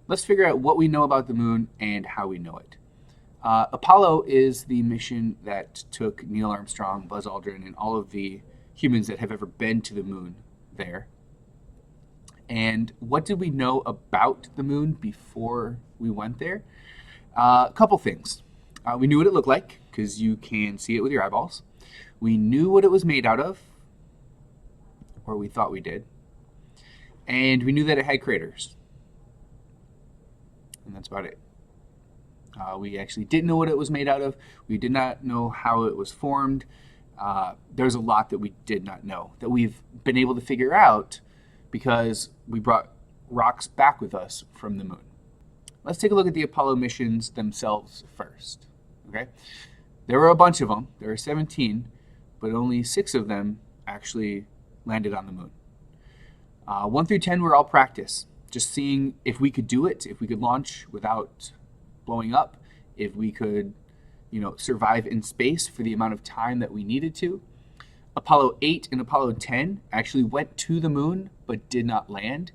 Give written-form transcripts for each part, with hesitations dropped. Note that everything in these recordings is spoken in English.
let's figure out what we know about the moon and how we know it. Apollo is the mission that took Neil Armstrong, Buzz Aldrin, and all of the humans that have ever been to the moon there. And what did we know about the moon before we went there? A couple things. We knew what it looked like because you can see it with your eyeballs. We knew what it was made out of, or we thought we did. And we knew that it had craters. And that's about it. We actually didn't know what it was made out of. We did not know how it was formed. There's a lot that we did not know that we've been able to figure out because we brought rocks back with us from the moon. Let's take a look at the Apollo missions themselves first. Okay, there were a bunch of them. There were 17, but only 6 of them actually landed on the moon. 1 through 10 were all practice, just seeing if we could do it, if we could launch without blowing up, if we could, survive in space for the amount of time that we needed to. Apollo 8 and Apollo 10 actually went to the moon but did not land.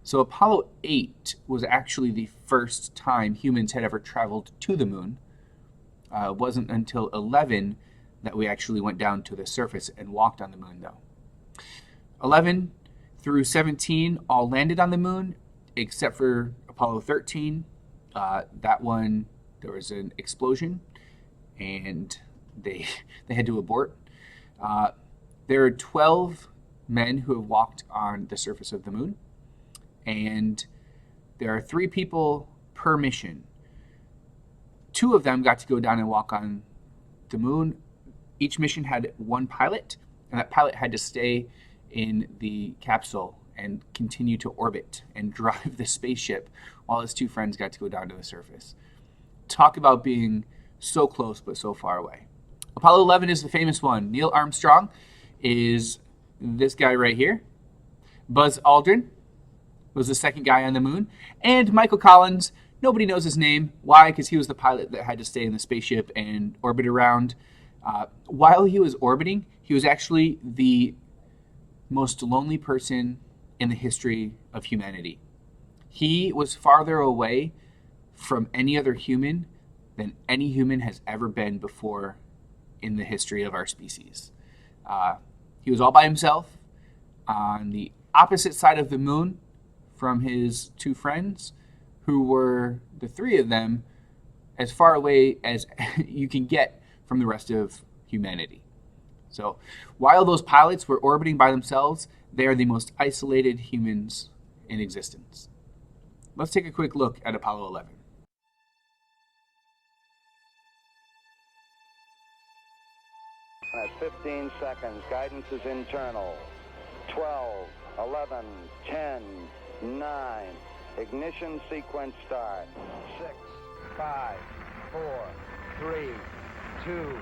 So Apollo 8 was actually the first time humans had ever traveled to the moon. It wasn't until 11 that we actually went down to the surface and walked on the moon, though. 11 through 17 all landed on the moon, except for Apollo 13. That one, there was an explosion, and they had to abort. There are 12 men who have walked on the surface of the moon, and there are 3 people per mission. 2 of them got to go down and walk on the moon. Each mission had 1 pilot, and that pilot had to stay in the capsule and continue to orbit and drive the spaceship while his 2 friends got to go down to the surface. Talk about being so close but so far away. Apollo 11 is the famous one. Neil Armstrong is this guy right here. Buzz Aldrin was the second guy on the moon. And Michael Collins, nobody knows his name. Why? Because he was the pilot that had to stay in the spaceship and orbit around. While he was orbiting, he was actually the most lonely person in the history of humanity. He was farther away from any other human than any human has ever been before in the history of our species. He was all by himself on the opposite side of the moon from his 2 friends, who were, the 3 of them, as far away as you can get from the rest of humanity. So while those pilots were orbiting by themselves, they are the most isolated humans in existence. Let's take a quick look at Apollo 11. At 15 seconds, guidance is internal. 12, 11, 10, 9. Ignition sequence start. 6, 5, 4, 3, 2,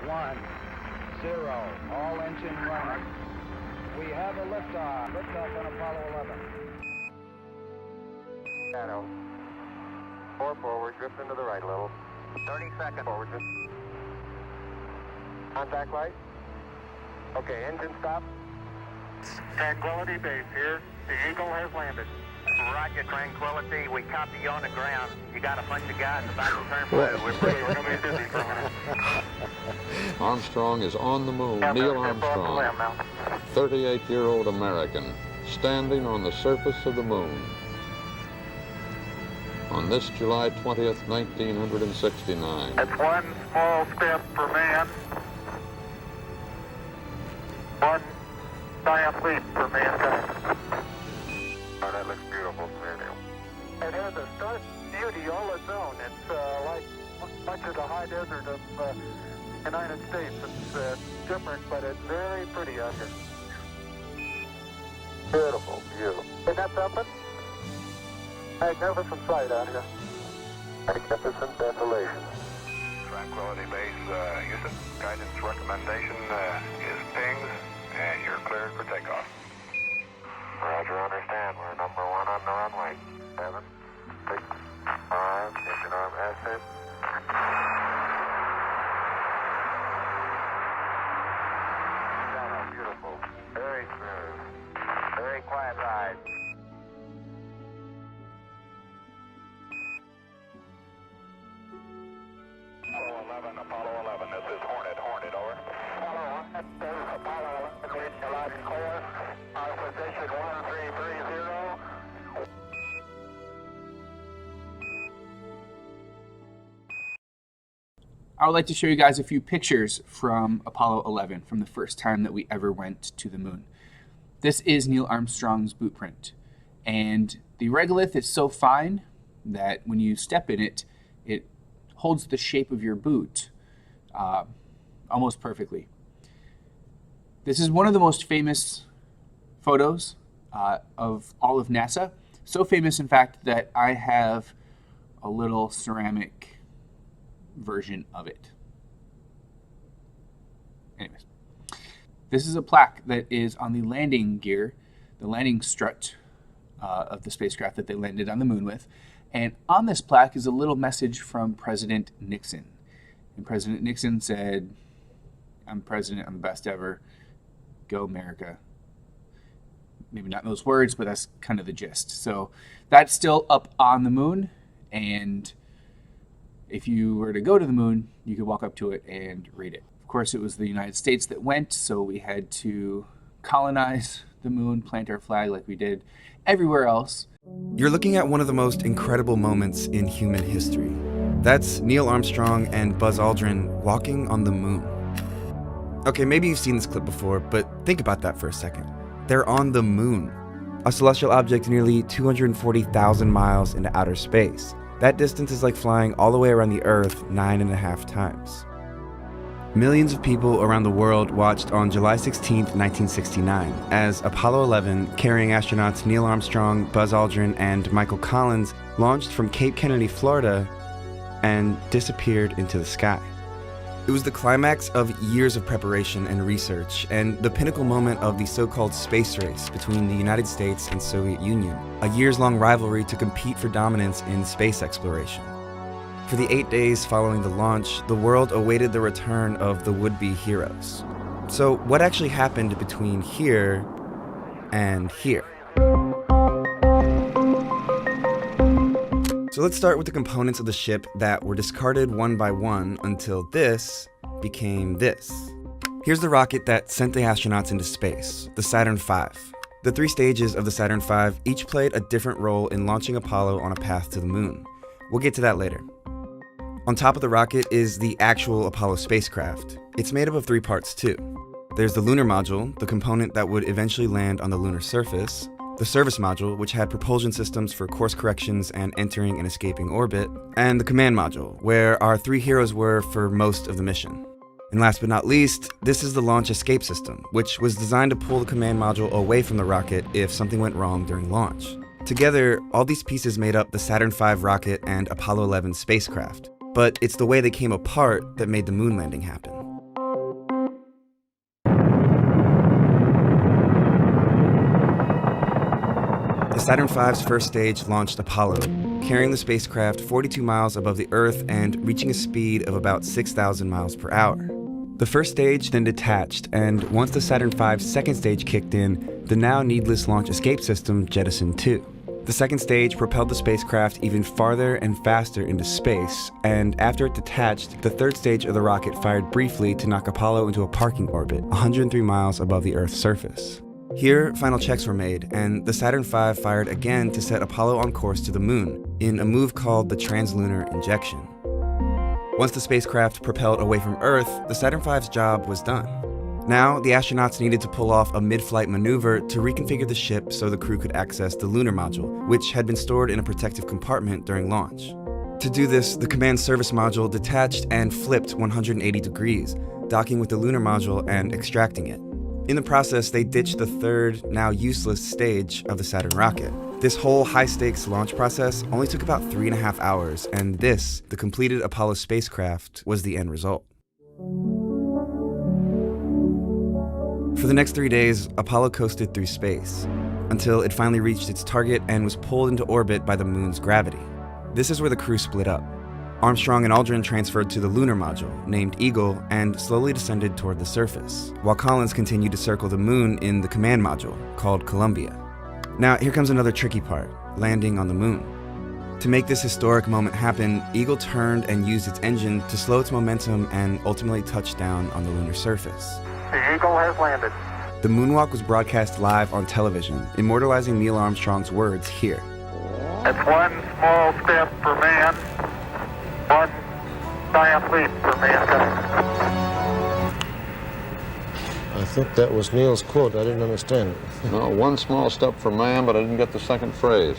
1, 0. All engine running. We have a liftoff. Liftoff on Apollo 11. Shadow. 4 forward, drift into the right a little. 30 seconds. Forward, drift. Contact light. Okay, engine stop. Tranquility Base here. The Eagle has landed. Roger, Tranquility. We copy you on the ground. You got a bunch of guys about to turn blue. We're going to be busy for a minute. Armstrong is on the moon. Neil Armstrong, 38-year-old American, standing on the surface of the moon. On this July 20th, 1969. That's one small step for man, one giant leap for mankind. Oh, that looks beautiful, Samuel. It has a stark beauty all its own. It's like much of the high desert of the United States. It's different, but it's very pretty out here. Beautiful view. Isn't that something? Magnificent sight out here. Magnificent desolation. Tranquility Base, Houston. Guidance recommendation is pings, and you're cleared for takeoff. Roger, understand. We're number 1 on the runway. 7, 6, 5, engine arm ascent. Beautiful. Very smooth. Very quiet ride. I would like to show you guys a few pictures from Apollo 11, from the first time that we ever went to the moon. This is Neil Armstrong's boot print, and the regolith is so fine that when you step in it, it holds the shape of your boot almost perfectly. This is one of the most famous photos of all of NASA. So famous, in fact, that I have a little ceramic version of it. Anyways, this is a plaque that is on the landing gear, the landing strut of the spacecraft that they landed on the moon with. And on this plaque is a little message from President Nixon. And President Nixon said, "I'm president, I'm the best ever. Go America." Maybe not in those words, but that's kind of the gist. So that's still up on the moon, and if you were to go to the moon, you could walk up to it and read it. Of course, it was the United States that went, so we had to colonize the moon, plant our flag like we did everywhere else. You're looking at one of the most incredible moments in human history. That's Neil Armstrong and Buzz Aldrin walking on the moon. Okay, maybe you've seen this clip before, but think about that for a second. They're on the moon, a celestial object nearly 240,000 miles into outer space. That distance is like flying all the way around the Earth 9.5 times. Millions of people around the world watched on July 16, 1969, as Apollo 11, carrying astronauts Neil Armstrong, Buzz Aldrin, and Michael Collins, launched from Cape Kennedy, Florida, and disappeared into the sky. It was the climax of years of preparation and research, and the pinnacle moment of the so-called space race between the United States and Soviet Union, a years-long rivalry to compete for dominance in space exploration. For the 8 days following the launch, the world awaited the return of the would-be heroes. So what actually happened between here and here? So let's start with the components of the ship that were discarded one by one until this became this. Here's the rocket that sent the astronauts into space, the Saturn V. The 3 stages of the Saturn V each played a different role in launching Apollo on a path to the moon. We'll get to that later. On top of the rocket is the actual Apollo spacecraft. It's made up of 3 parts too. There's the lunar module, the component that would eventually land on the lunar surface, the service module, which had propulsion systems for course corrections and entering and escaping orbit, and the command module, where our 3 heroes were for most of the mission. And last but not least, this is the launch escape system, which was designed to pull the command module away from the rocket if something went wrong during launch. Together, all these pieces made up the Saturn V rocket and Apollo 11 spacecraft. But it's the way they came apart that made the moon landing happen. The Saturn V's first stage launched Apollo, carrying the spacecraft 42 miles above the Earth and reaching a speed of about 6,000 miles per hour. The first stage then detached, and once the Saturn V's second stage kicked in, the now needless launch escape system jettisoned too. The second stage propelled the spacecraft even farther and faster into space, and after it detached, the third stage of the rocket fired briefly to knock Apollo into a parking orbit, 103 miles above the Earth's surface. Here, final checks were made, and the Saturn V fired again to set Apollo on course to the moon, in a move called the translunar injection. Once the spacecraft propelled away from Earth, the Saturn V's job was done. Now, the astronauts needed to pull off a mid-flight maneuver to reconfigure the ship so the crew could access the lunar module, which had been stored in a protective compartment during launch. To do this, the command service module detached and flipped 180 degrees, docking with the lunar module and extracting it. In the process, they ditched the third, now useless stage of the Saturn rocket. This whole high-stakes launch process only took about 3.5 hours, and this, the completed Apollo spacecraft, was the end result. For the next 3 days, Apollo coasted through space, until it finally reached its target and was pulled into orbit by the moon's gravity. This is where the crew split up. Armstrong and Aldrin transferred to the lunar module, named Eagle, and slowly descended toward the surface, while Collins continued to circle the moon in the command module, called Columbia. Now, here comes another tricky part, landing on the moon. To make this historic moment happen, Eagle turned and used its engine to slow its momentum and ultimately touch down on the lunar surface. The Eagle has landed. The moonwalk was broadcast live on television, immortalizing Neil Armstrong's words here. It's one small step for man, one diathlete for mankind. I think that was Neil's quote. I didn't understand it. No, one small step for man, but I didn't get the second phrase.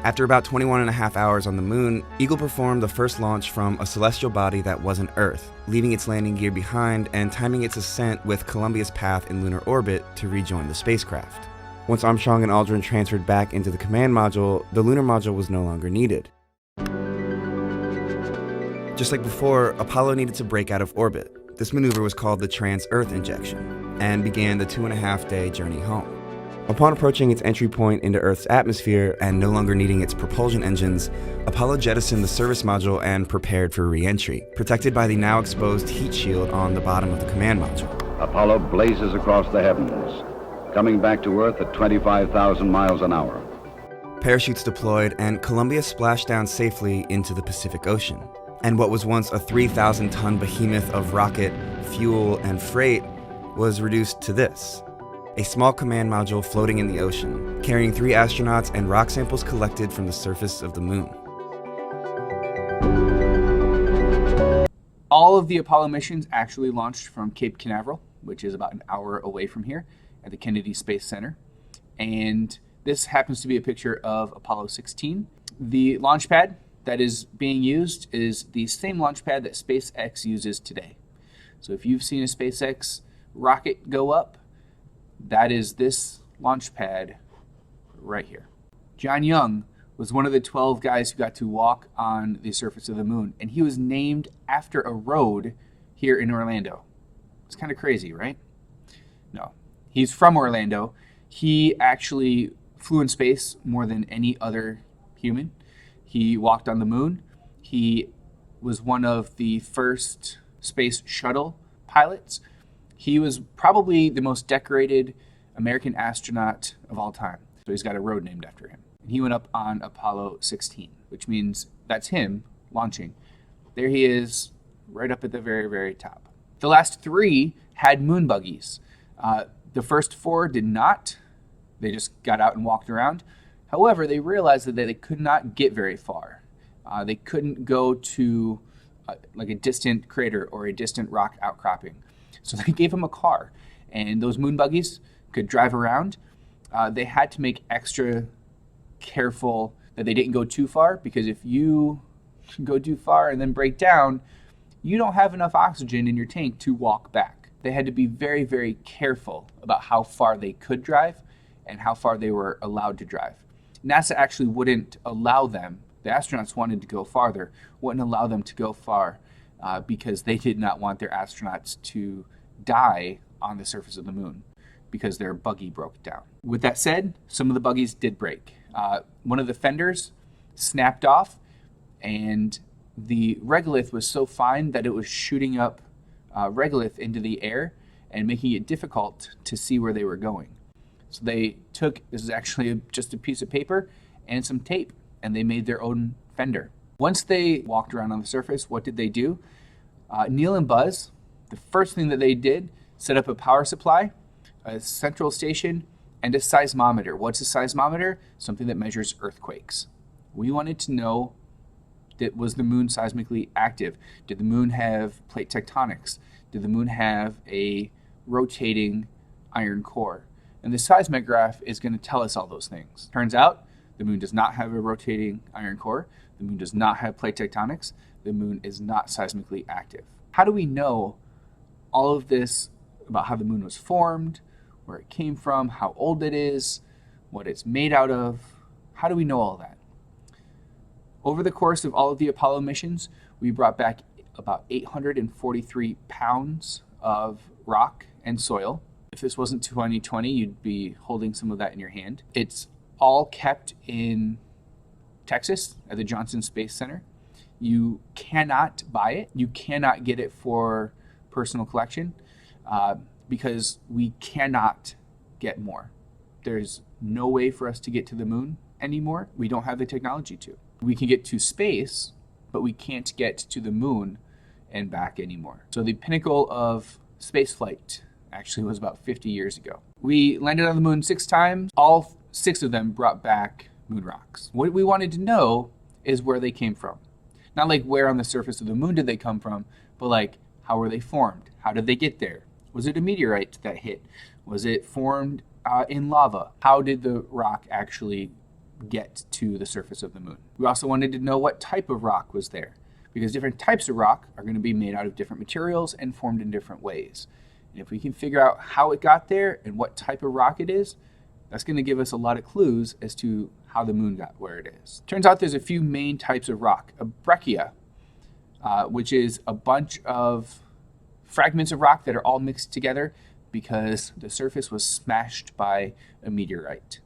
After about 21 and a half hours on the moon, Eagle performed the first launch from a celestial body that wasn't Earth, leaving its landing gear behind and timing its ascent with Columbia's path in lunar orbit to rejoin the spacecraft. Once Armstrong and Aldrin transferred back into the command module, the lunar module was no longer needed. Just like before, Apollo needed to break out of orbit. This maneuver was called the trans-Earth injection and began the 2.5-day journey home. Upon approaching its entry point into Earth's atmosphere and no longer needing its propulsion engines, Apollo jettisoned the service module and prepared for re-entry, protected by the now exposed heat shield on the bottom of the command module. Apollo blazes across the heavens, coming back to Earth at 25,000 miles an hour. Parachutes deployed, and Columbia splashed down safely into the Pacific Ocean. And what was once a 3,000-ton behemoth of rocket, fuel, and freight was reduced to this: a small command module floating in the ocean, carrying 3 astronauts and rock samples collected from the surface of the moon. All of the Apollo missions actually launched from Cape Canaveral, which is about an hour away from here at the Kennedy Space Center. And this happens to be a picture of Apollo 16. The launch pad that is being used is the same launch pad that SpaceX uses today. So if you've seen a SpaceX rocket go up, that is this launch pad right here. John Young was one of the 12 guys who got to walk on the surface of the moon, and he was named after a road here in Orlando. It's kind of crazy, right? No, he's from Orlando. He actually flew in space more than any other human. He walked on the moon. He was one of the first space shuttle pilots. He was probably the most decorated American astronaut of all time. So he's got a road named after him. And he went up on Apollo 16, which means that's him launching. There he is, right up at the very, very top. The last 3 had moon buggies. The first 4 did not. They just got out and walked around. However, they realized that they could not get very far. They couldn't go to like a distant crater or a distant rock outcropping. So they gave them a car, and those moon buggies could drive around. They had to make extra careful that they didn't go too far, because if you go too far and then break down, you don't have enough oxygen in your tank to walk back. They had to be very, very careful about how far they could drive and how far they were allowed to drive. NASA actually wouldn't allow them, the astronauts wanted to go farther, wouldn't allow them to go far because they did not want their astronauts to die on the surface of the moon because their buggy broke down. With that said, some of the buggies did break. One of the fenders snapped off, and the regolith was so fine that it was shooting up regolith into the air and making it difficult to see where they were going. So they took, this is actually just a piece of paper and some tape, and they made their own fender. Once they walked around on the surface, what did they do? Neil and Buzz, the first thing that they did, set up a power supply, a central station, and a seismometer. What's a seismometer? Something that measures earthquakes. We wanted to know, that was the moon seismically active? Did the moon have plate tectonics? Did the moon have a rotating iron core? And the seismograph is going to tell us all those things. Turns out the moon does not have a rotating iron core. The moon does not have plate tectonics. The moon is not seismically active. How do we know all of this about how the moon was formed, where it came from, how old it is, what it's made out of? How do we know all that? Over the course of all of the Apollo missions, we brought back about 843 pounds of rock and soil. If this wasn't 2020, you'd be holding some of that in your hand. It's all kept in Texas at the Johnson Space Center. You cannot buy it. You cannot get it for personal collection because we cannot get more. There's no way for us to get to the moon anymore. We don't have the technology to. We can get to space, but we can't get to the moon and back anymore. So the pinnacle of spaceflight actually was about 50 years ago. We landed on the moon 6 times. All 6 of them brought back moon rocks. What we wanted to know is where they came from. Not like where on the surface of the moon did they come from, but like how were they formed? How did they get there? Was it a meteorite that hit? Was it formed in lava? How did the rock actually get to the surface of the moon? We also wanted to know what type of rock was there, because different types of rock are going to be made out of different materials and formed in different ways. And if we can figure out how it got there and what type of rock it is, that's going to give us a lot of clues as to how the moon got where it is. Turns out there's a few main types of rock. A breccia, which is a bunch of fragments of rock that are all mixed together because the surface was smashed by a meteorite.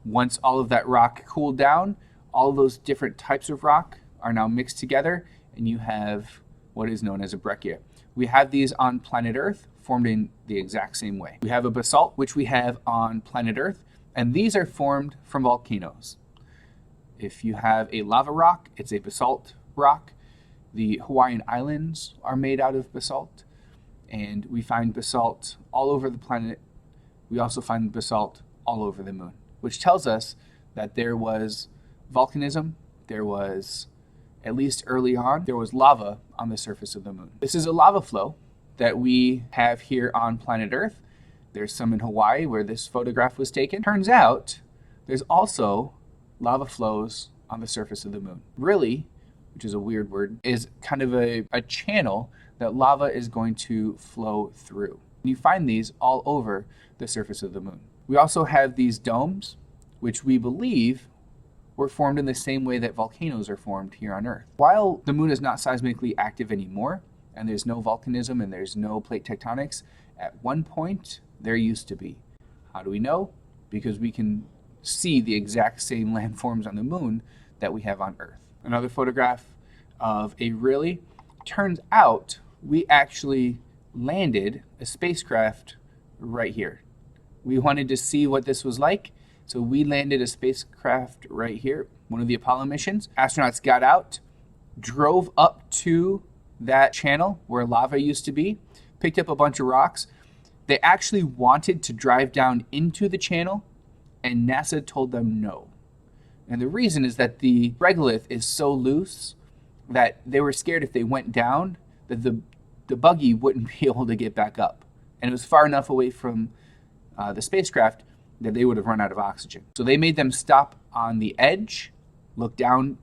Once all of that rock cooled down, all of those different types of rock are now mixed together, and you have what is known as a breccia. We have these on planet Earth, formed in the exact same way. We have a basalt, which we have on planet Earth, and these are formed from volcanoes. If you have a lava rock, it's a basalt rock. The Hawaiian Islands are made out of basalt, and we find basalt all over the planet. We also find basalt all over the moon, which tells us that there was volcanism, there was, at least early on, there was lava on the surface of the moon. This is a lava flow that we have here on planet Earth. There's some in Hawaii where this photograph was taken. Turns out there's also lava flows on the surface of the moon. Really, which is a weird word, is kind of a channel that lava is going to flow through. You find these all over the surface of the moon. We also have these domes, which we believe were formed in the same way that volcanoes are formed here on Earth. While the moon is not seismically active anymore, and there's no volcanism and there's no plate tectonics, at one point there used to be. How do we know? Because we can see the exact same landforms on the moon that we have on Earth. Another photograph of a really, turns out we actually landed a spacecraft right here. We wanted to see what this was like, so we landed a spacecraft right here, one of the Apollo missions. Astronauts got out, drove up to that channel where lava used to be, picked up a bunch of rocks. They actually wanted to drive down into the channel, and NASA told them no. And the reason is that the regolith is so loose that they were scared if they went down that the buggy wouldn't be able to get back up. And it was far enough away from the spacecraft that they would have run out of oxygen. So they made them stop on the edge, look down,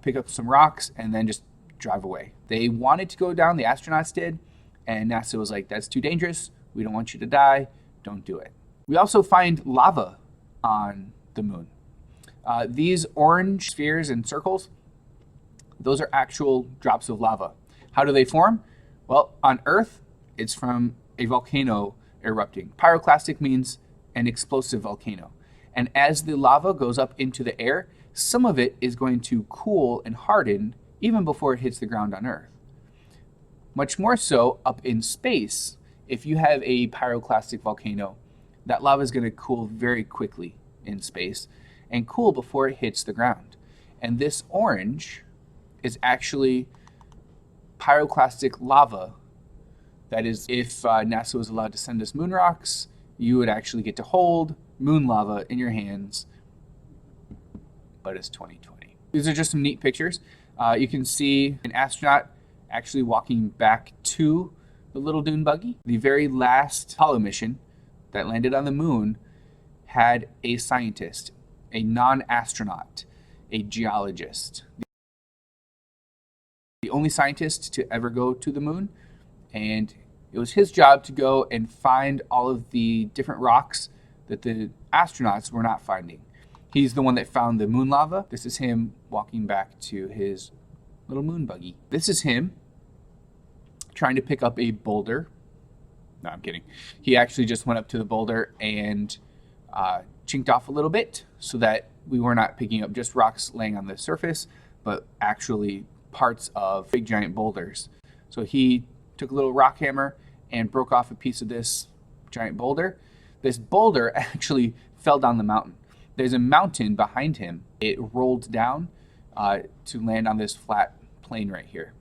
pick up some rocks, and then just drive away. They wanted to go down, the astronauts did, and NASA was like, that's too dangerous. We don't want you to die. Don't do it. We also find lava on the moon. These orange spheres and circles, those are actual drops of lava. How do they form? Well, on Earth, it's from a volcano erupting. Pyroclastic means an explosive volcano. And as the lava goes up into the air, some of it is going to cool and harden even before it hits the ground on Earth. Much more so up in space, if you have a pyroclastic volcano, that lava is going to cool very quickly in space and cool before it hits the ground. And this orange is actually pyroclastic lava. That is, if NASA was allowed to send us moon rocks, you would actually get to hold moon lava in your hands, but it's 2020. These are just some neat pictures. You can see an astronaut actually walking back to the little dune buggy. The very last Apollo mission that landed on the moon had a scientist, a non-astronaut, a geologist. The only scientist to ever go to the moon, and it was his job to go and find all of the different rocks that the astronauts were not finding. He's the one that found the moon lava. This is him walking back to his little moon buggy. This is him trying to pick up a boulder. No, I'm kidding. He actually just went up to the boulder and chinked off a little bit so that we were not picking up just rocks laying on the surface, but actually parts of big giant boulders. So he took a little rock hammer and broke off a piece of this giant boulder. This boulder actually fell down the mountain. There's a mountain behind him. It rolled down to land on this flat plane right here.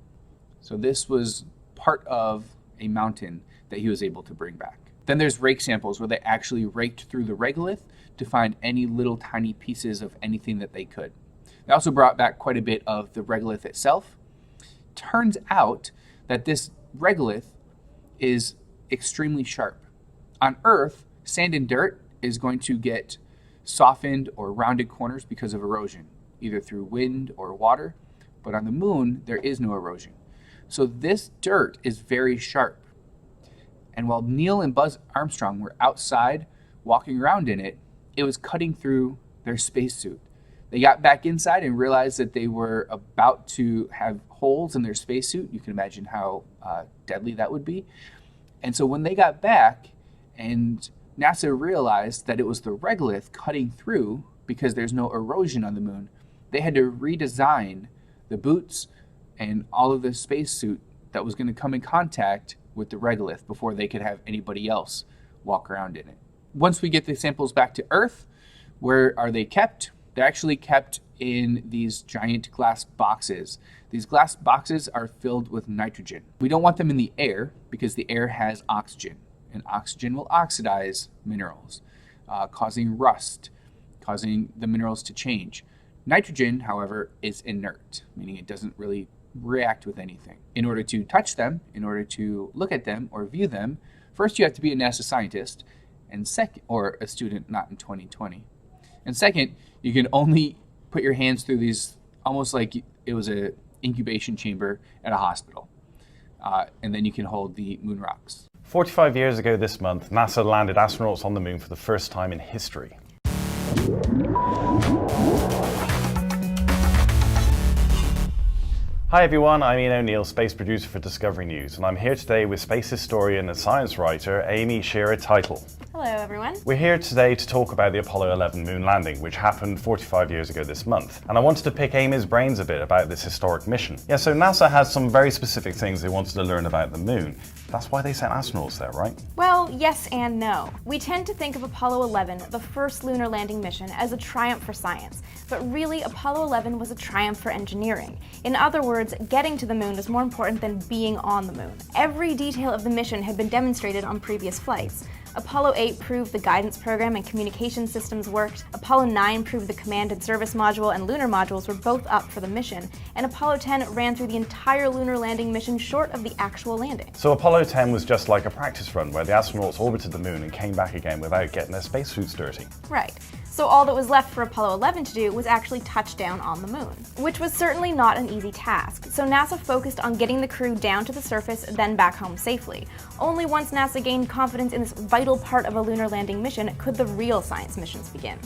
So this was part of a mountain that he was able to bring back. Then there's rake samples where they actually raked through the regolith to find any little tiny pieces of anything that they could. They also brought back quite a bit of the regolith itself. Turns out that this regolith is extremely sharp. On Earth, sand and dirt is going to get softened or rounded corners because of erosion, either through wind or water. But on the moon, there is no erosion. So this dirt is very sharp. And while Neil and Buzz Armstrong were outside walking around in it, it was cutting through their spacesuit. They got back inside and realized that they were about to have holes in their spacesuit. You can imagine how deadly that would be. And so when they got back and NASA realized that it was the regolith cutting through because there's no erosion on the moon, they had to redesign the boots and all of the spacesuit that was going to come in contact with the regolith before they could have anybody else walk around in it. Once we get the samples back to Earth, where are they kept? They're actually kept in these giant glass boxes. These glass boxes are filled with nitrogen. We don't want them in the air because the air has oxygen, and oxygen will oxidize minerals, causing rust, causing the minerals to change. Nitrogen, however, is inert, meaning it doesn't really react with anything. In order to touch them, in order to look at them or view them, first you have to be a NASA scientist, and second, or a student not in 2020. And second, you can only put your hands through these almost like it was an incubation chamber at a hospital. And then you can hold the moon rocks. 45 years ago this month, NASA landed astronauts on the moon for the first time in history. Hi everyone, I'm Ian O'Neill, space producer for Discovery News, and I'm here today with space historian and science writer Amy Shearer-Title. Hello everyone. We're here today to talk about the Apollo 11 moon landing, which happened 45 years ago this month. And I wanted to pick Amy's brains a bit about this historic mission. Yeah, so NASA has some very specific things they wanted to learn about the moon. That's why they sent astronauts there, right? Well, yes and no. We tend to think of Apollo 11, the first lunar landing mission, as a triumph for science. But really, Apollo 11 was a triumph for engineering. In other words, getting to the moon was more important than being on the moon. Every detail of the mission had been demonstrated on previous flights. Apollo 8 proved the guidance program and communication systems worked, Apollo 9 proved the command and service module and lunar modules were both up for the mission, and Apollo 10 ran through the entire lunar landing mission short of the actual landing. So Apollo 10 was just like a practice run where the astronauts orbited the moon and came back again without getting their spacesuits dirty. Right. So all that was left for Apollo 11 to do was actually touch down on the moon, which was certainly not an easy task. So NASA focused on getting the crew down to the surface, then back home safely. Only once NASA gained confidence in this vital part of a lunar landing mission could the real science missions begin.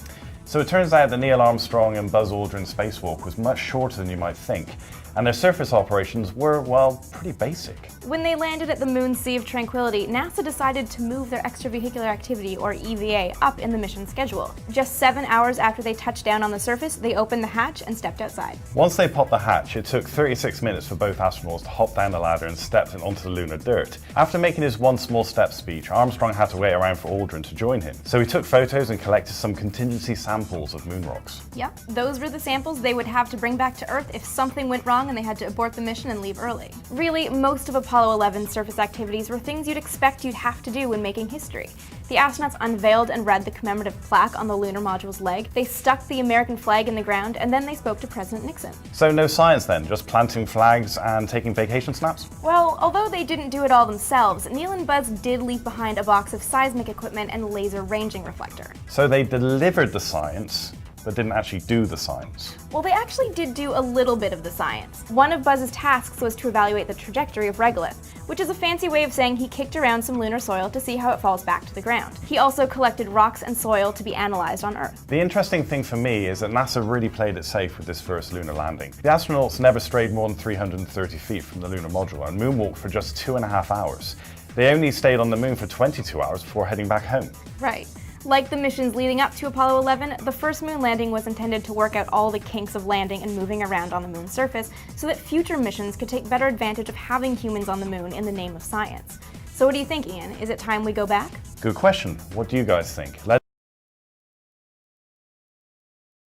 So it turns out the Neil Armstrong and Buzz Aldrin spacewalk was much shorter than you might think, and their surface operations were, well, pretty basic. When they landed at the moon's Sea of Tranquility, NASA decided to move their extravehicular activity, or EVA, up in the mission schedule. Just 7 hours after they touched down on the surface, they opened the hatch and stepped outside. Once they popped the hatch, it took 36 minutes for both astronauts to hop down the ladder and step onto the lunar dirt. After making his one small step speech, Armstrong had to wait around for Aldrin to join him. So he took photos and collected some contingency samples of moon rocks. Yep, those were the samples they would have to bring back to Earth if something went wrong and they had to abort the mission and leave early. Really, most of Apollo 11's surface activities were things you'd expect you'd have to do when making history. The astronauts unveiled and read the commemorative plaque on the lunar module's leg, they stuck the American flag in the ground, and then they spoke to President Nixon. So no science then, just planting flags and taking vacation snaps? Well, although they didn't do it all themselves, Neil and Buzz did leave behind a box of seismic equipment and laser ranging reflector. So they delivered the science, but didn't actually do the science. Well, they actually did do a little bit of the science. One of Buzz's tasks was to evaluate the trajectory of regolith, which is a fancy way of saying he kicked around some lunar soil to see how it falls back to the ground. He also collected rocks and soil to be analyzed on Earth. The interesting thing for me is that NASA really played it safe with this first lunar landing. The astronauts never strayed more than 330 feet from the lunar module and moonwalked for just 2.5 hours. They only stayed on the moon for 22 hours before heading back home. Right. Like the missions leading up to Apollo 11, the first moon landing was intended to work out all the kinks of landing and moving around on the moon's surface so that future missions could take better advantage of having humans on the moon in the name of science. So what do you think, Ian? Is it time we go back? Good question. What do you guys think? Let